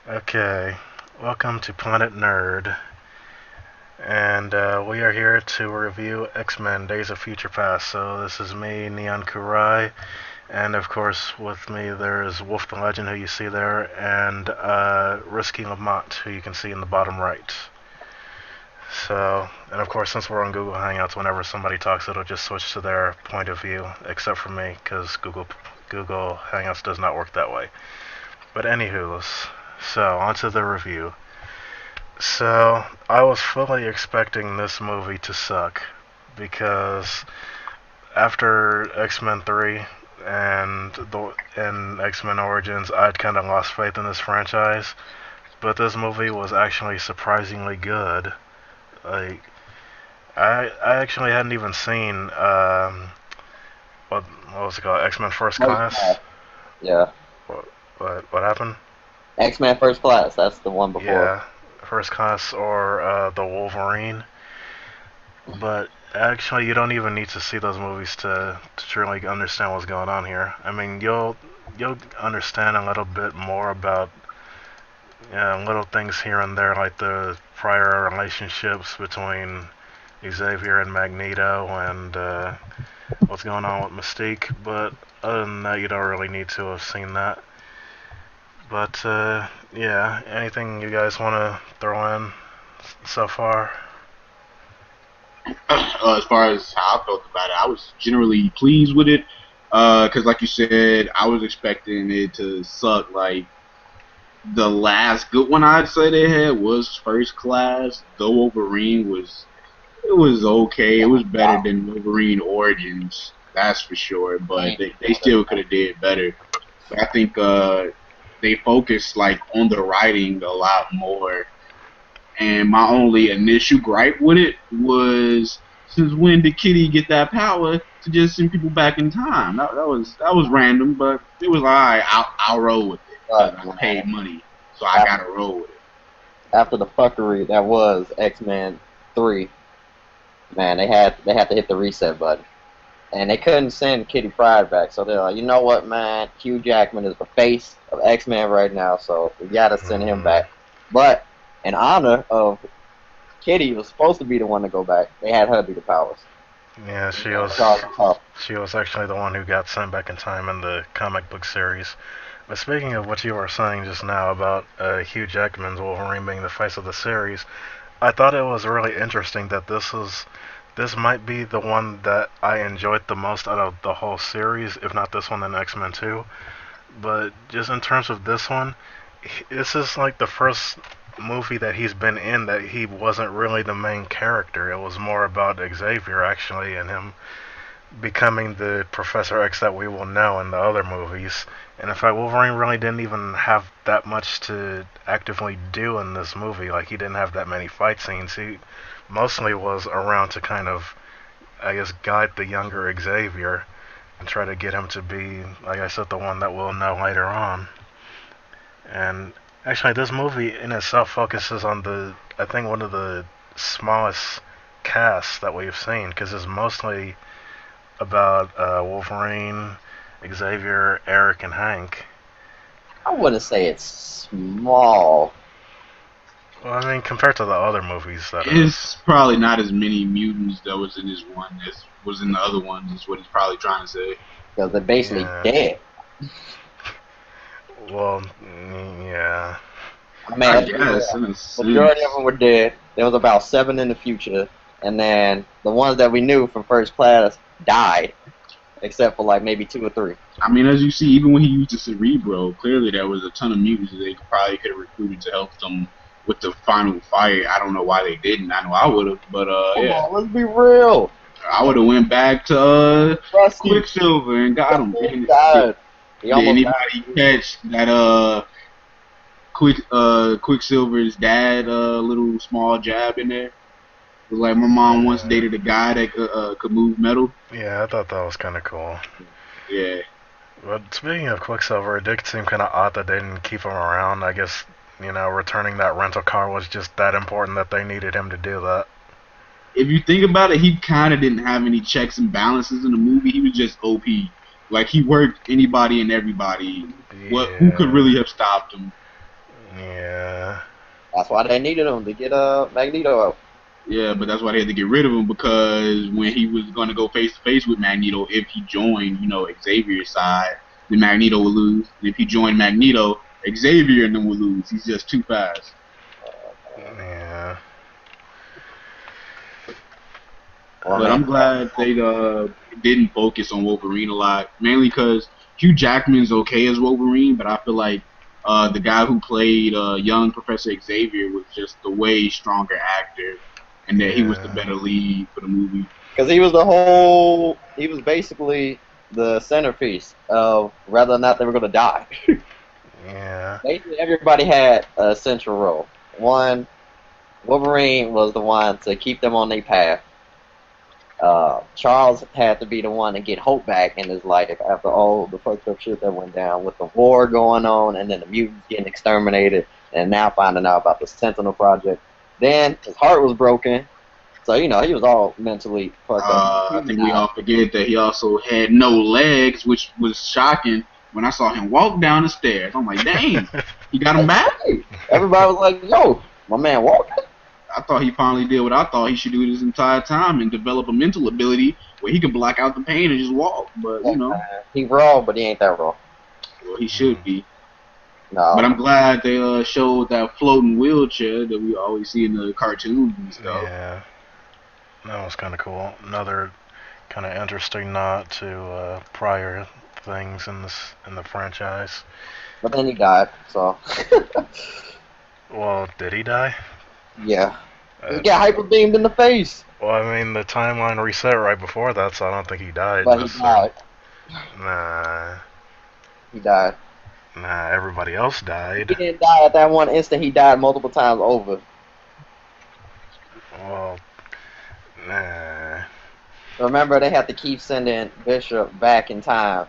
Okay, welcome to Planet Nerd, and we are here to review X-Men: Days of Future Past. So this is me, NeonKurai, and of course with me there is Wolf the Legend, who you see there, and RiskyLamonte, who you can see in the bottom right. So, and of course since we're on Google Hangouts, whenever somebody talks, it'll just switch to their point of view, except for me, because Google Hangouts does not work that way. But anywho, so onto the review. So I was fully expecting this movie to suck because after X-Men 3 and X-Men Origins, I'd kind of lost faith in this franchise. But this movie was actually surprisingly good. Like I actually hadn't even seen what was it called, X-Men First First Class. Class. Yeah. What happened? X-Men First Class. That's the one before. Yeah, First Class or the Wolverine. But actually, you don't even need to see those movies to truly understand what's going on here. I mean, you'll understand a little bit more about little things here and there, like the prior relationships between Xavier and Magneto, and what's going on with Mystique. But other than that, you don't really need to have seen that. But yeah, anything you guys want to throw in so far? As far as how I felt about it, I was generally pleased with it. Because, like you said, I was expecting it to suck. Like the last good one I'd say they had was First Class. Though Wolverine was okay. It was better than Wolverine Origins, that's for sure. But they still could have did better. But I think they focused like on the writing a lot more. And my only initial gripe with it was, since when did Kitty get that power to just send people back in time? That was random, but it was alright. I'll roll with it because I paid money, so I After, gotta roll with it. after the fuckery that was X-Men 3, man, they had to hit the reset button. And they couldn't send Kitty Pryde back, so they're like, you know what, man? Hugh Jackman is the face of X-Men right now, so we gotta send him Mm, back. But in honor of Kitty was supposed to be the one to go back, they had her be the powers. yeah, Charles Huff. she was actually the one who got sent back in time in the comic book series. But speaking of what you were saying just now about Hugh Jackman's Wolverine being the face of the series, I thought it was really interesting that this might be the one that I enjoyed the most out of the whole series, if not this one, then X-Men 2. But just in terms of this one, this is like the first movie that he's been in that he wasn't really the main character. It was more about Xavier actually and him becoming the Professor X that we will know in the other movies. And in fact, Wolverine really didn't even have that much to actively do in this movie. Like, he didn't have that many fight scenes. He mostly was around to kind of, I guess, guide the younger Xavier and try to get him to be, like I said, the one that we'll know later on. And actually, this movie in itself focuses on I think, one of the smallest casts that we've seen, because it's mostly about Wolverine, Xavier, Eric, and Hank. I wouldn't say it's small. Well, I mean, compared to the other movies, that is. It's probably not as many mutants that was in this one as was in the other ones. Is what he's probably trying to say. Because they're basically Yeah. dead. Well, yeah. I mean, I let's be real. guess in a Majority sense. of them were dead. There was about 7 in the future, and then the ones that we knew from First Class died, except for like maybe 2 or 3. I mean, as you see, even when he used the Cerebro, clearly there was a ton of mutants that they probably could have recruited to help them with the final fight. I don't know why they didn't. I know I would have, but Come yeah, on, let's be real. I would have went back to Rusty, Quicksilver and got him. Rusty died. He Did almost died. anybody catch that Quicksilver's dad little small jab in there? It was like my mom once Yeah, dated a guy that could move metal. yeah, I thought that was kind of cool. Yeah. But speaking of Quicksilver, it did seem kind of odd that they didn't keep him around. I guess, returning that rental car was just that important that they needed him to do that. If you think about it, he kind of didn't have any checks and balances in the movie. He was just OP. Like he worked anybody and everybody. Who could Yeah. really have stopped him? Yeah. That's why they needed him to get Magneto out. Yeah, but that's why they had to get rid of him, because when he was going to go face to face with Magneto, if he joined, Xavier's side, then Magneto would lose. And if he joined Magneto, Xavier and them would lose. He's just too fast. Yeah. Well, But man, I'm glad they didn't focus on Wolverine a lot, mainly because Hugh Jackman's okay as Wolverine, but I feel like the guy who played young Professor Xavier was just the way stronger actor, and that he was the Yeah. better lead for the movie. because he was basically the centerpiece of whether or not they were going to die. Yeah. Basically, everybody had a central role. One, Wolverine was the one to keep them on their path. Charles had to be the one to get hope back in his life after all the fucked up shit that went down with the war going on and then the mutants getting exterminated and now finding out about the Sentinel Project. Then his heart was broken, so he was all mentally fucked up. I think we all forget that he also had no legs, which was shocking when I saw him walk down the stairs. I'm like, dang, he got him back? Everybody was like, "Yo, my man walking." I thought he finally did what I thought he should do this entire time and develop a mental ability where he can block out the pain and just walk. But, He raw, but he ain't that raw. well, he should be. No. But I'm glad they showed that floating wheelchair that we always see in the cartoons and stuff. Yeah. That was kind of cool. Another kind of interesting nod to prior things in the franchise. But then he died, so Well, did he die? yeah. He got hyper beamed in the face. Well, I mean, the timeline reset right before that, so I don't think he died. But he died. Nah, He died. everybody else He died. didn't die at that one instant. He died multiple times over. Well, nah. Remember, they had to keep sending Bishop back in time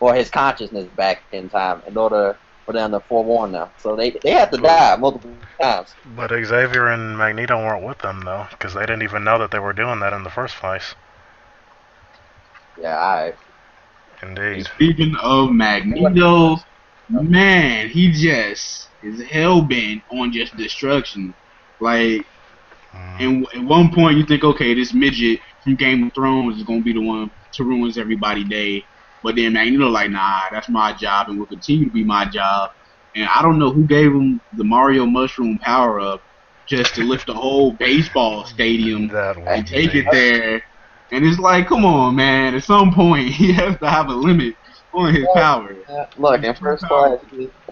or his consciousness back in time in order for them to forewarn them. So they had to die multiple times. But Xavier and Magneto weren't with them, though, because they didn't even know that they were doing that in the first place. Yeah, alright. Indeed. Speaking of Magneto, man, he just is hell-bent on just destruction. Like, and at one point you think, okay, this midget from Game of Thrones is going to be the one to ruin everybody's day. But then Magneto like, nah, that's my job and will continue to be my job. And I don't know who gave him the Mario Mushroom power-up just to lift the whole baseball stadium That one. and take it there. And it's like, come on, man. At some point, he has to have a limit on his power. Look, in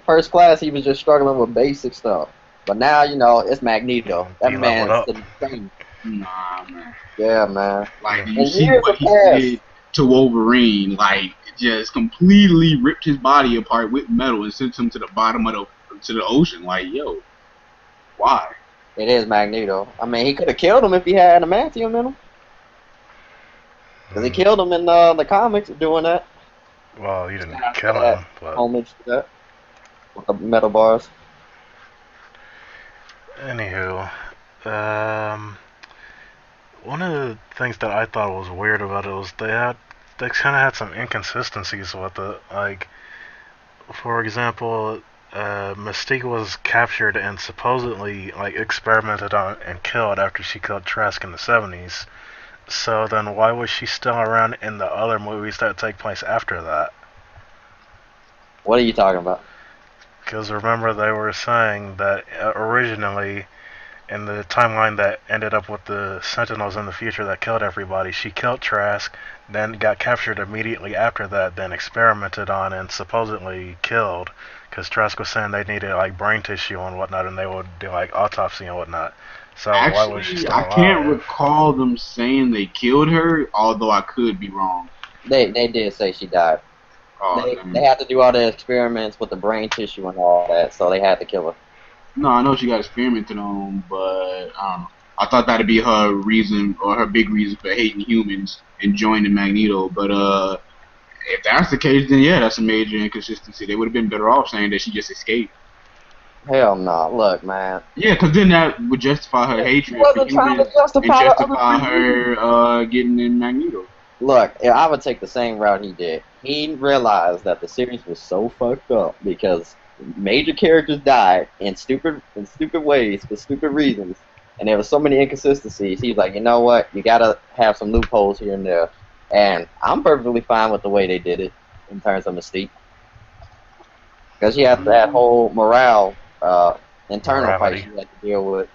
first class, he was just struggling with basic stuff. But now, it's Magneto. That He man's leveled insane. Nah, man. Yeah, man. Like, you And see years what he have passed. did to Wolverine, like, just completely ripped his body apart with metal and sent him to the bottom of the ocean. Like, yo, why? It is Magneto. I mean, he could have killed him if he had adamantium in him. Because he killed him in the comics doing that. Well, you didn't kill him, but Homage to that. With the metal bars. anywho, one of the things that I thought was weird about it was they kind of had some inconsistencies with it. Like, for example, Mystique was captured and supposedly experimented on and killed after she killed Trask in the 70s. So then why was she still around in the other movies that take place after that? What are you talking about? Because remember they were saying that originally in the timeline that ended up with the Sentinels in the future that killed everybody, she killed Trask, then got captured immediately after that, then experimented on and supposedly killed, because Trask was saying they needed brain tissue and whatnot, and they would do autopsy and whatnot. So why was she Actually, still I alive? can't recall them saying they killed her, although I could be wrong. They did say she died. Oh, They had to do all the experiments with the brain tissue and all that, so they had to kill her. No, I know she got experimented on, but I don't know. I thought that'd be her reason, or her big reason for hating humans and joining Magneto. But if that's the case, then yeah, that's a major inconsistency. They would have been better off saying that she just escaped. Hell no. Look, man. Yeah, because then that would justify her hatred for wasn't trying humans to justify and the justify other her getting in Magneto. Look, I would take the same route he did. He realized that the series was so fucked up because Major characters died in stupid ways for stupid reasons, and there were so many inconsistencies. He's like, you know what? You gotta have some loopholes here and there, and I'm perfectly fine with the way they did it in terms of Mystique, because you have that whole internal fight Morality. you have to deal with.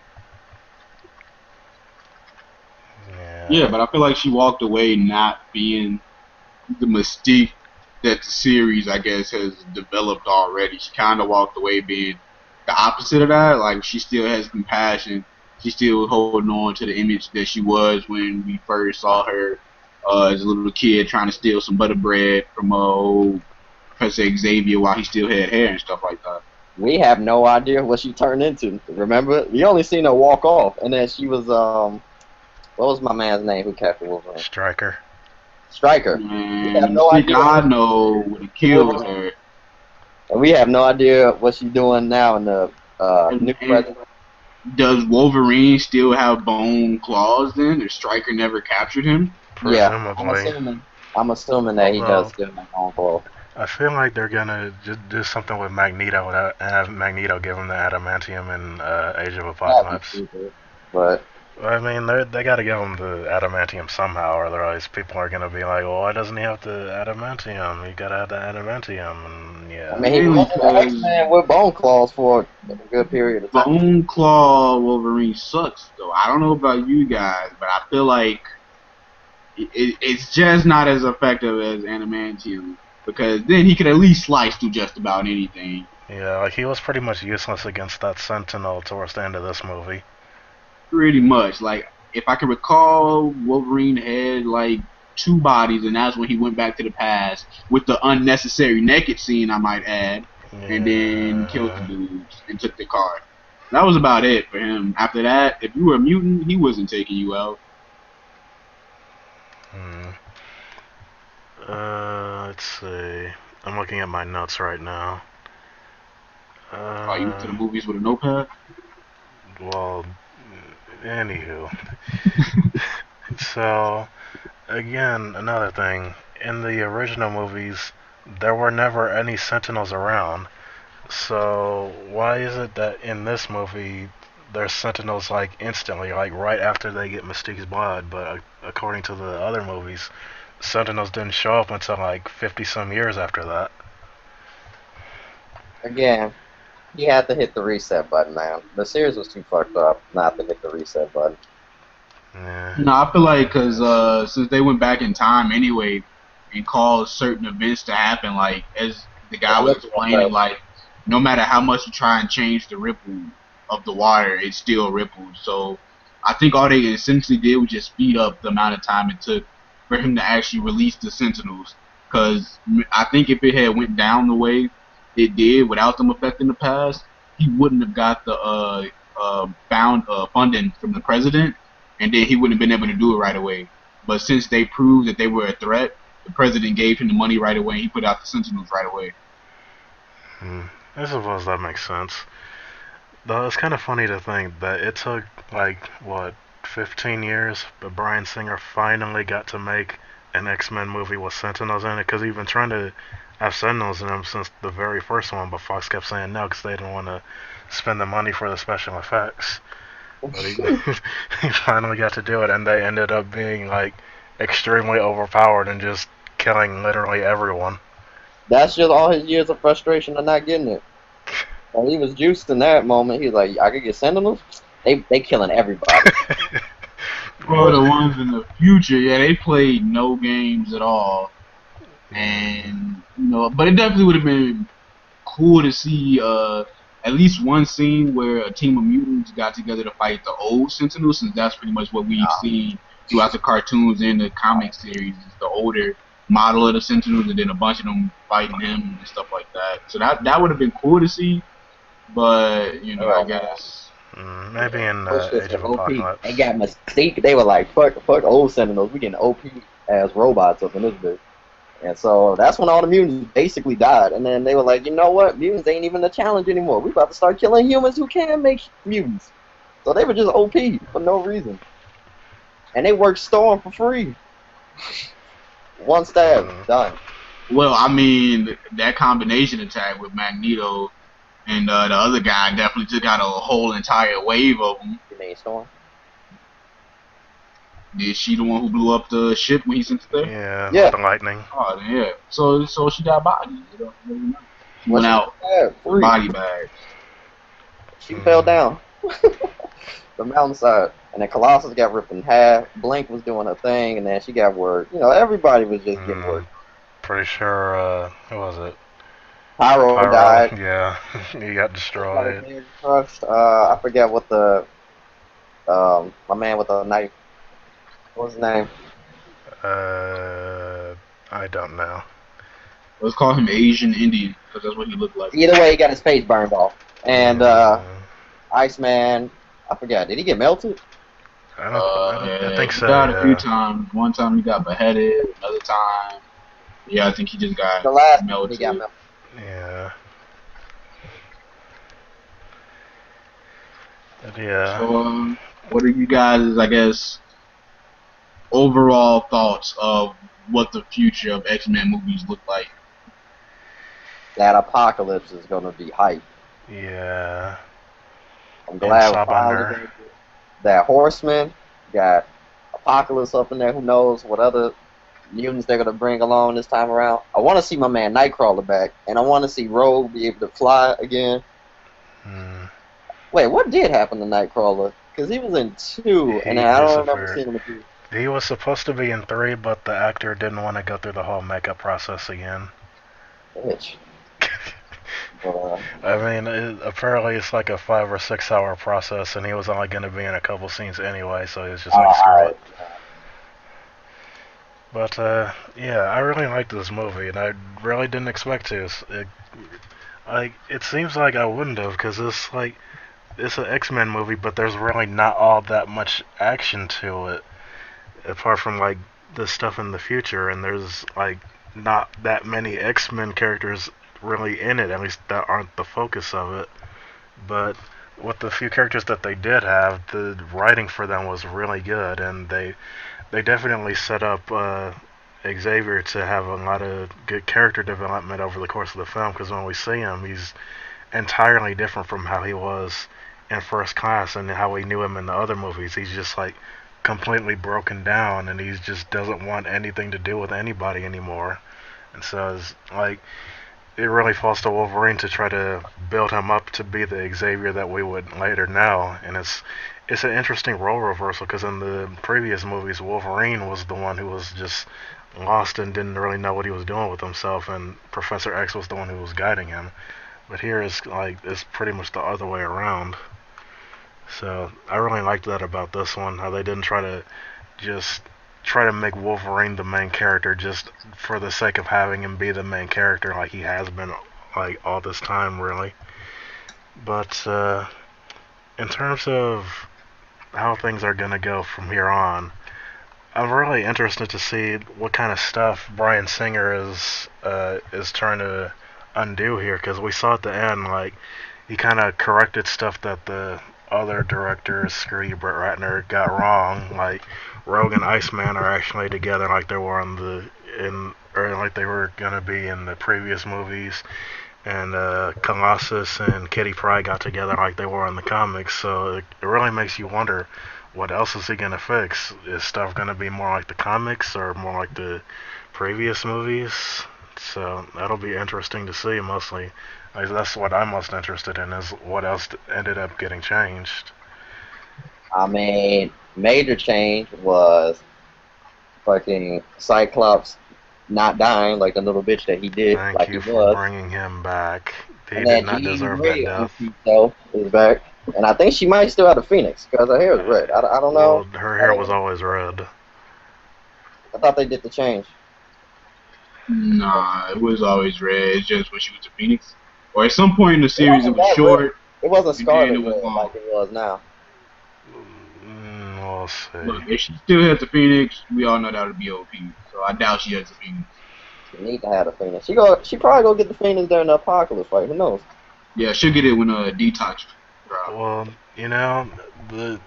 Yeah, but I feel like she walked away not being the Mystique that the series, I guess, has developed already. She kind of walked away being the opposite of that. Like, she still has compassion. She's still holding on to the image that she was when we first saw her as a little kid trying to steal some butter bread from old Professor Xavier while he still had hair and stuff like that. We have no idea what she turned into. Remember, we only seen her walk off, and then she was what was my man's name who captured Wolverine? Striker. Striker. Man, We have no idea. I know would have killed her. And we have no idea what she's doing now in the new president. Does Wolverine still have bone claws then? If Stryker never captured him? Yeah, Presumably. I'm assuming that he does still have bone claws. I feel like they're gonna just do something with Magneto and have Magneto give him the adamantium in Age of Apocalypse. But I mean, they gotta give him the adamantium somehow, or otherwise people are gonna be like, well, why doesn't he have the adamantium? You gotta have the adamantium, and yeah. I mean, he was an X-Man with bone claws for a good period of time. Bone Claw Wolverine sucks, though. I don't know about you guys, but I feel like it's just not as effective as adamantium, because then he could at least slice through just about anything. Yeah, like he was pretty much useless against that Sentinel towards the end of this movie. Pretty much. Like, if I can recall, Wolverine had like 2 bodies, and that's when he went back to the past with the unnecessary naked scene, I might add, and then killed the dudes and took the car. That was about it for him. After that, if you were a mutant, he wasn't taking you out. Let's see. I'm looking at my notes right now. You went to the movies with a notepad? Well, anywho. So, again, another thing. In the original movies, there were never any Sentinels around. So, why is it that in this movie, there's Sentinels, like, instantly, like, right after they get Mystique's blood, but according to the other movies, Sentinels didn't show up until, like, 50-some years after that. Again, he had to hit the reset button, man. The series was too fucked up not to hit the reset button. Yeah. No, I feel like because since they went back in time anyway and caused certain events to happen, like, as the guy was explaining, like, no matter how much you try and change the ripple of the water, it still ripples. So I think all they essentially did was just speed up the amount of time it took for him to actually release the Sentinels. Because I think if it had went down the way it did without them affecting the past, he wouldn't have got the funding from the president, and then he wouldn't have been able to do it right away. But since they proved that they were a threat, the president gave him the money right away, and he put out the Sentinels right away. I suppose that makes sense. Though it's kind of funny to think that it took, like, what, 15 years, but Bryan Singer finally got to make an X-Men movie with Sentinels in it, because he'd been trying to have Sentinels in them since the very first one, but Fox kept saying no because they didn't want to spend the money for the special effects. But he finally got to do it, and they ended up being, like, extremely overpowered and just killing literally everyone. That's just all his years of frustration of not getting it. When he was juiced in that moment, he was like, I could get Sentinels? They killing everybody. Well, the ones in the future, yeah, they played no games at all. And, you know, but it definitely would have been cool to see at least one scene where a team of mutants got together to fight the old Sentinels, since that's pretty much what we've seen throughout the cartoons and the comic series. It's the older model of the Sentinels, and then a bunch of them fighting him and stuff like that. So that would have been cool to see, but, you know, I guess. Maybe in Age of Apocalypse. They got Mystique. They were like, fuck old Sentinels. We getting OP as robots up in this bitch. And so that's when all the mutants basically died. And then they were like, you know what? Mutants ain't even a challenge anymore. We about to start killing humans who can make mutants. So they were just OP for no reason. And they worked Storm for free. One stab, done. Well, I mean, that combination attack with Magneto And the other guy definitely took out a whole entire wave of them. You mean Storm? Is she the one who blew up the ship when he sent it there? Yeah, Yeah. with the lightning. Oh, yeah. So she got bodies. You know? She Well, went she out had with free. body bags. She fell down the mountainside, and then Colossus got ripped in half. Blink was doing her thing, and then she got worked. You know, everybody was just getting worked. Pretty sure, who was it? Pyro died. Yeah, he got destroyed. Crushed. I forget what the my man with the knife. What was his name? I don't know. Let's call him Asian Indian, because that's what he looked like. Either way, he got his face burned off. And Iceman, I forgot. Did he get melted? I think so. He died a few times. One time he got beheaded. Another time, yeah, I think he just got the last melted. He got melted. Yeah. But yeah. So, what are you guys, I guess, overall thoughts of what the future of X-Men movies look like? That Apocalypse is going to be hype. Yeah. I'm glad we finally that Horseman got Apocalypse up in there. Who knows what other mutants they're going to bring along this time around. I want to see my man Nightcrawler back, and I want to see Rogue be able to fly again. Wait, what did happen to Nightcrawler? Because he was in 2, and I don't remember seeing him in 3. He was supposed to be in 3, but the actor didn't want to go through the whole makeup process again. Bitch. I mean, apparently it's like a 5 or 6 hour process, and he was only going to be in a couple scenes anyway, so he was just like, screw it. But, yeah, I really liked this movie, and I really didn't expect to. It seems like I wouldn't have, because it's an X-Men movie, but there's really not all that much action to it, apart from, like, the stuff in the future, and there's, like, not that many X-Men characters really in it, at least that aren't the focus of it. But with the few characters that they did have, the writing for them was really good, and they definitely set up Xavier to have a lot of good character development over the course of the film, because when we see him, he's entirely different from how he was in First Class and how we knew him in the other movies. He's just like completely broken down, and he just doesn't want anything to do with anybody anymore. And so it's like it really falls to Wolverine to try to build him up to be the Xavier that we would later know. And it's an interesting role reversal, because in the previous movies, Wolverine was the one who was just lost and didn't really know what he was doing with himself, and Professor X was the one who was guiding him. But here it's pretty much the other way around. So I really liked that about this one, how they didn't try to make Wolverine the main character just for the sake of having him be the main character like he has been like all this time, really. But in terms of how things are gonna go from here on, I'm really interested to see what kind of stuff Bryan Singer is trying to undo here, because we saw at the end, like, he kind of corrected stuff that the other directors, screw you, Brett Ratner, got wrong. Like, Rogue and Iceman are actually together like they were like they were gonna be in the previous movies, and Colossus and Kitty Pryde got together like they were in the comics. So it really makes you wonder, what else is he gonna fix? Is stuff gonna be more like the comics or more like the previous movies? So that'll be interesting to see. Mostly, that's what I'm most interested in, is what else ended up getting changed. I mean, major change was fucking Cyclops not dying like the little bitch that he did. Thank you for bringing him back. He did not deserve that death. Is back, and I think she might still have the Phoenix, because her hair is red. I don't know. Well, her hair was always red. I thought they did the change. Nah, it was always red. It's just when she was a Phoenix, or at some point in the series it was short. Red. It wasn't scarlet red like it was now. We'll see. Look, if she still has the Phoenix, we all know that would be OP. So I doubt she has the Phoenix. She need to have the Phoenix. She probably go get the Phoenix during the Apocalypse fight. Who knows? Yeah, she'll get it when Detox. Well, you know,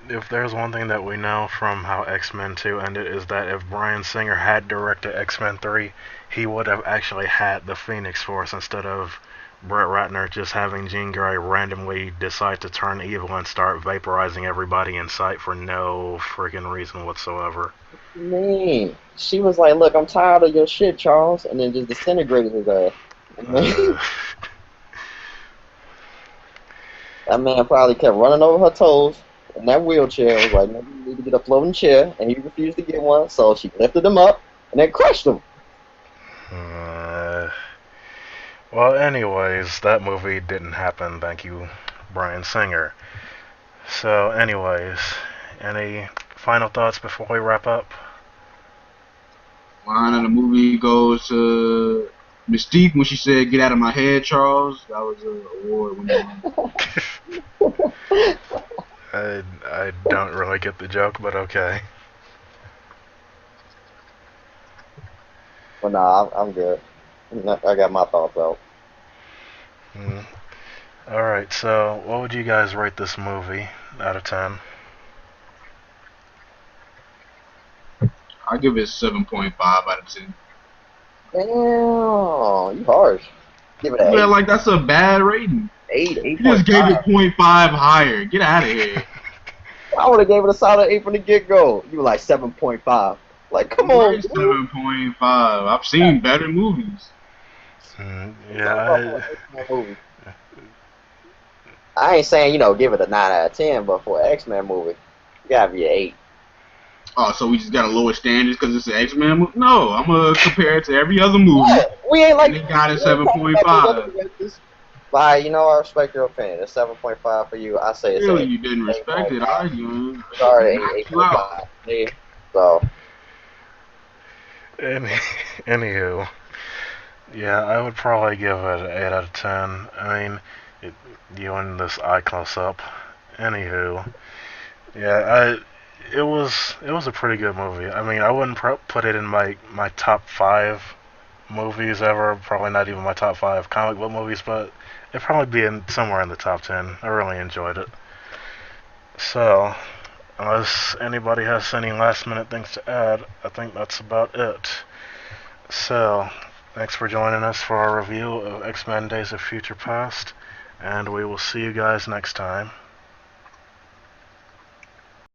if there's one thing that we know from how X-Men 2 ended, is that if Bryan Singer had directed X-Men 3, he would have actually had the Phoenix Force instead of Brett Ratner just having Jean Grey randomly decide to turn evil and start vaporizing everybody in sight for no freaking reason whatsoever. Man, she was like, "Look, I'm tired of your shit, Charles," and then just disintegrated his ass. Uh, That man probably kept running over her toes in that wheelchair. Was like, "No, you need to get a floating chair," and he refused to get one, so she lifted him up and then crushed him. uh, well, anyways, that movie didn't happen. Thank you, Bryan Singer. So, anyways, any final thoughts before we wrap up? Line of the movie goes to Mystique when she said, "Get out of my head, Charles." That was an award winning. I don't really get the joke, but okay. But nah, I'm good. I got my thoughts out. Mm. Alright, so what would you guys rate this movie out of 10? I give it 7.5 out of 10. Damn, you harsh. Give it an Yeah, eight. like that's a bad rating. Eight, You just gave it 0.5 higher. Get out of here. I would have gave it a solid 8 from the get-go. You were like 7.5. Like, come on, Right, dude. 7.5. I've seen better movies. Yeah, I ain't saying, give it a 9 out of 10, but for an X-Men movie, you gotta be an 8. Oh, so we just got to lower standards because it's an X-Men movie? No, I'm going to compare it to every other movie. What? We ain't like... And it got a 7.5. Bye, I respect your opinion. It's 7.5 for you. I say it's Really, 8. you didn't respect it, are you? It's already 8.5. Yeah. So... Anywho, yeah, I would probably give it an 8 out of 10. I mean, you and this eye close up. Anywho, yeah, it was a pretty good movie. I mean, I wouldn't put it in my top 5 movies ever. Probably not even my top 5 comic book movies, but it'd probably be in somewhere in the top 10. I really enjoyed it. So, unless anybody has any last minute things to add, I think that's about it. So, thanks for joining us for our review of X-Men Days of Future Past, and we will see you guys next time.